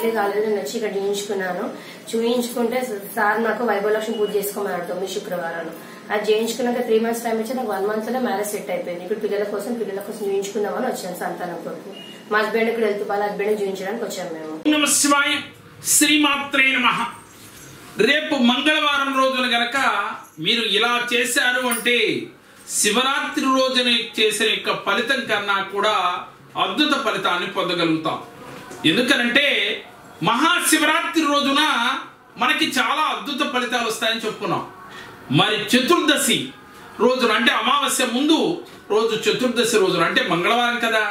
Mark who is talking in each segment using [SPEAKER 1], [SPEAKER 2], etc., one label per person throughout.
[SPEAKER 1] పెళ్లి కాలేదు, నేను వచ్చి ఇక్కడ చేయించుకున్నాను. చూయించుకుంటే సార్ నాకు వైభవలక్ష్మి పూజ చేసుకోమన్నారు 9 శుక్రవారాలు. అది చేయించుకున్నాక 3 months టైం ఇచ్చి నాకు 1 month లోనే మ్యారేజ్ సెట్ అయిపోయింది. ఇప్పుడు పిల్లల కోసం చూయించుకుందామని వచ్చాను. సంతానం కొరకు మా హస్బెండ్ ఇక్కడ వెళ్తూ వాళ్ళ హస్బెండ్ చూయించడానికి వచ్చాము మేము.
[SPEAKER 2] నమ శివాయ, శ్రీమాత్రే నమః. రేపు మంగళవారం రోజున గనక మీరు ఇలా చేశారు అంటే శివరాత్రి రోజున చేసిన యొక్క ఫలితం కన్నా కూడా అద్భుత ఫలితాన్ని పొందగలుగుతాం. ఎందుకనంటే మహాశివరాత్రి రోజున మనకి చాలా అద్భుత ఫలితాలు వస్తాయని చెప్పుకున్నాం. మరి చతుర్దశి రోజున అంటే అమావాస్య ముందు రోజు చతుర్దశి రోజున అంటే మంగళవారం కదా.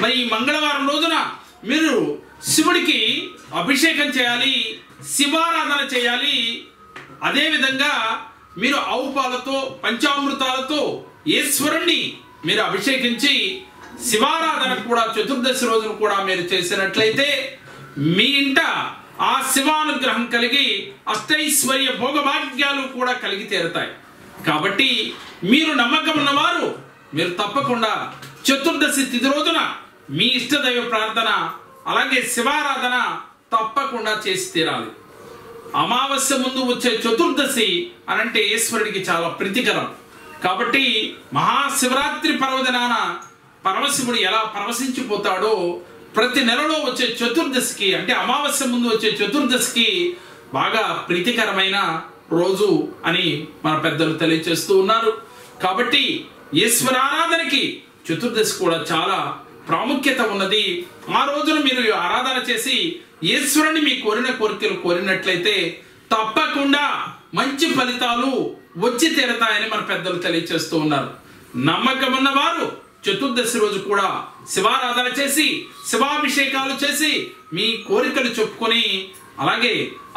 [SPEAKER 2] మరి ఈ మంగళవారం రోజున మీరు శివుడికి అభిషేకం చేయాలి, శివారాధన చేయాలి. అదేవిధంగా మీరు ఆవు పాలతో పంచామృతాలతో ఈశ్వరుణ్ణి మీరు అభిషేకించి శివారాధన కూడా చతుర్దశి రోజున కూడా మీరు చేసినట్లయితే మీ ఇంట ఆ శివానుగ్రహం కలిగి అష్టైశ్వర్య భోగభాగ్యాలు కూడా కలిగి తీరుతాయి. కాబట్టి మీరు నమ్మకం ఉన్నవారు మీరు తప్పకుండా చతుర్దశి తిథి రోజున మీ ఇష్టదైవ ప్రార్థన అలాగే శివారాధన తప్పకుండా చేసి తీరాలి. అమావాస్య ముందు వచ్చే చతుర్దశి అనంటే ఈశ్వరుడికి చాలా ప్రీతికరం. కాబట్టి మహాశివరాత్రి పర్వదినాన పరమశివుడు ఎలా పరవశించిపోతాడో ప్రతి నెలలో వచ్చే చతుర్దశికి అంటే అమావాస్య ముందు వచ్చే చతుర్దశికి బాగా ప్రీతికరమైన రోజు అని మన పెద్దలు తెలియచేస్తూ ఉన్నారు. కాబట్టి ఈశ్వరారాధనకి చతుర్దశి కూడా చాలా ప్రాముఖ్యత ఉన్నది. ఆ రోజున మీరు ఆరాధన చేసి ఈశ్వరుని మీ కోరిన కోరికలు కోరినట్లయితే తప్పకుండా మంచి ఫలితాలు వచ్చి తీరతాయని మన పెద్దలు తెలియచేస్తూ ఉన్నారు. నమ్మకం ఉన్నవారు చతుర్దశి రోజు కూడా శివారాధన చేసి శివాభిషేకాలు చేసి మీ కోరికలు చెప్పుకొని అలాగే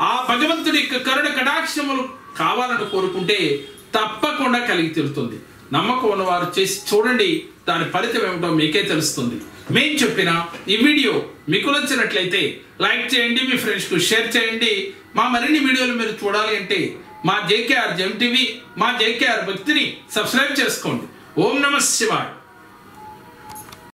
[SPEAKER 2] ఆ భగవంతుడి యొక్క కరుణ కటాక్షములు కావాలని కోరుకుంటే తప్పకుండా కలిగి తీరుతుంది. నమ్మకం ఉన్నవారు చేసి చూడండి, దాని ఫలితం ఏమిటో మీకే తెలుస్తుంది. మేము చెప్పిన ఈ వీడియో మీకు నచ్చినట్లయితే లైక్ చేయండి, మీ ఫ్రెండ్స్ కు షేర్ చేయండి. మా మరిన్ని వీడియోలు మీరు చూడాలి అంటే మా JKR జెమ్ టీవీ, మా JKR భక్తిని సబ్స్క్రైబ్ చేసుకోండి. ఓం నమః శివాయ.